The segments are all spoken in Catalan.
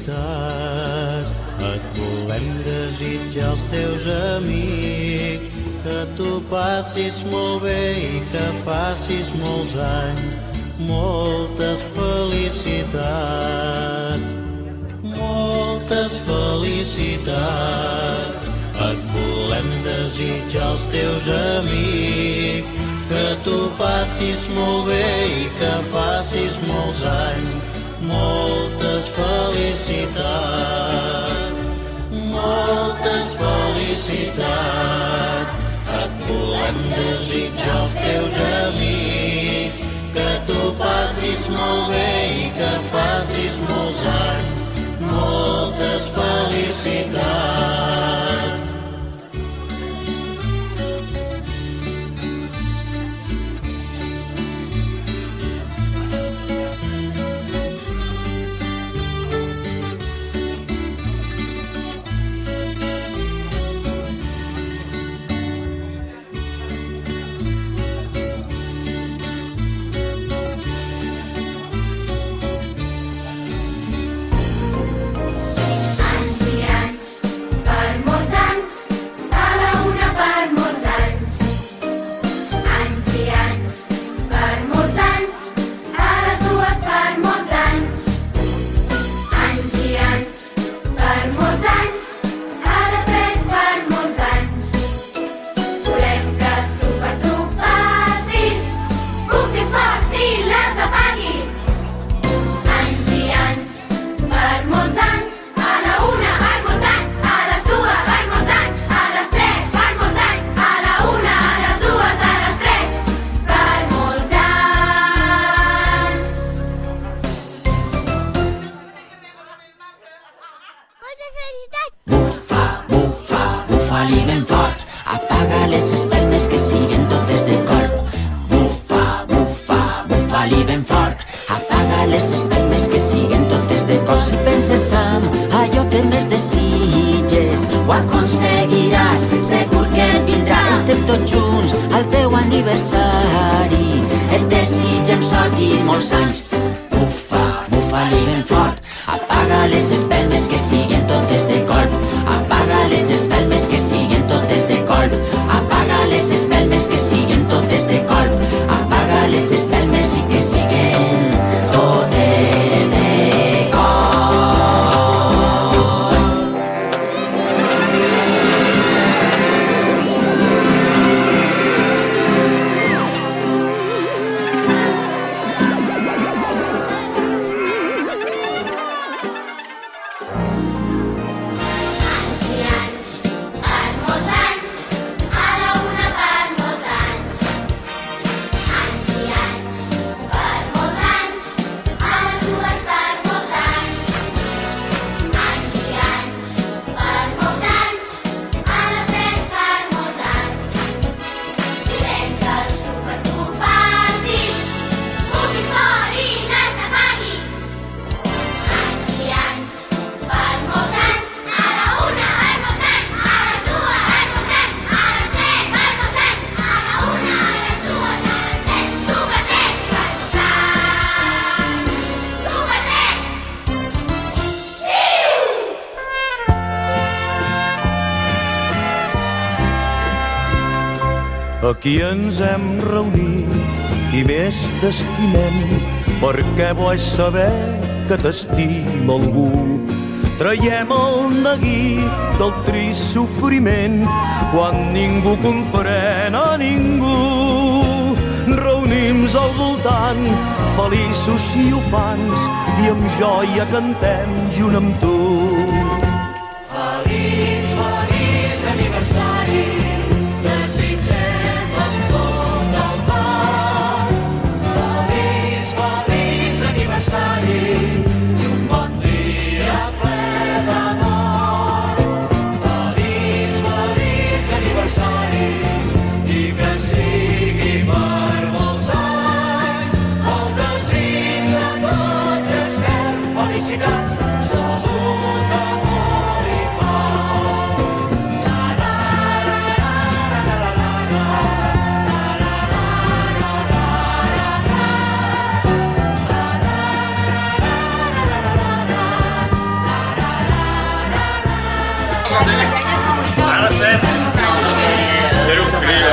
felicitat. Et volem desitjar els teus amics, que tu passis molt bé i que facis molts anys. Moltes felicitats, moltes felicitats. Et volem desitjar als teus amics, que tu passis molt bé i que facis molts anys. Moltes felicitats, moltes felicitats. Et volem desitjar als teus amics, que tu passis molt bé i que facis molts anys. Moltes felicitats. Bufa-li ben fort, apaga les espelmes que siguen totes de colp. Bufa-li ben fort, apaga les espelmes que siguen totes de colp. Si penses en allò que més desitges, ho aconseguiràs, segur que et vindrà. Estem tots junts al teu aniversari, et desitgem sort i molts anys. Bufa-li ben fort, apaga les espelmes que siguen totes de colp. Apaga les espelmes que siguen totes de colp. Apaga les espelmes que siguen totes de colp. Apaga les espelmes i que siguen totes de Aquí ens hem reunit i més t'estimem, perquè vull saber que t'estima algú. Traiem el neguit del trist sofriment quan ningú comprèn a ningú. Reunim-nos al voltant, feliços i ufans, i amb joia cantem junt amb tu. Feliç, feliç aniversari, desitgem amb tot el cor. Feliç, feliç aniversari, i un bon dia ple d'amor. Feliç, feliç aniversari, i que sigui per molts anys. El desig de tots és cert, felicitats, salut, Ara 7. Era un cria.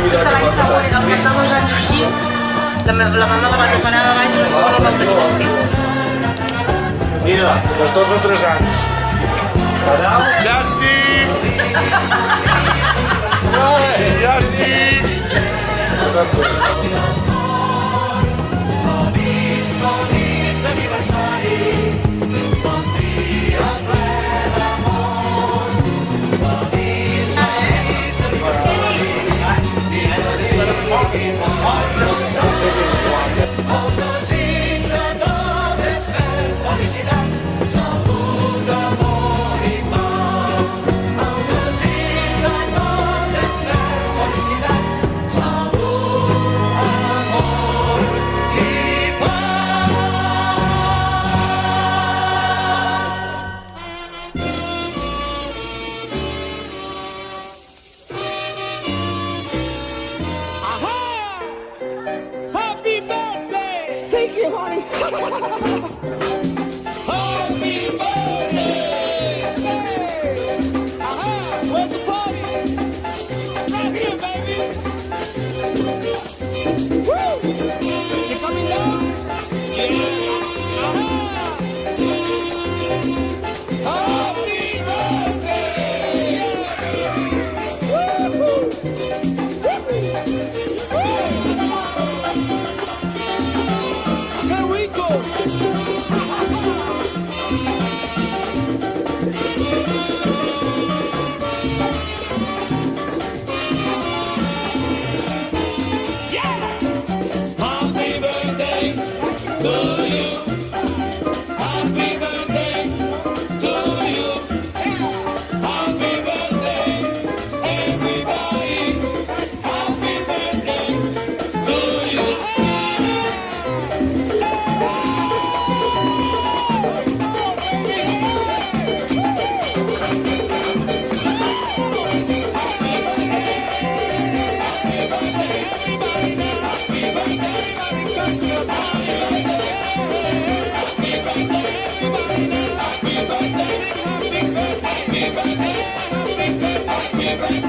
Després l'any següent, al cap de 2 anys o així, la mama la van operar de baix i la segona no tenir més temps. Mira, dels 2 o 3 anys. Justin! Justin! Feliç aniversari, bon dia ple d'amor. Feliç aniversari, el desig de tots és fer felicitats, salut, amor i pau. El desig de tots és fer felicitats, salut, amor i pau. Happy birthday! Thank you, honey. Happy birthday! Where's the party? Right here, baby. Woo! You coming down? Yeah. Happy birthday! Woo-hoo! Here we go. Yeah! Happy birthday to you. Happy birthday to you. Happy birthday, everybody. Happy birthday to you. Happy birthday.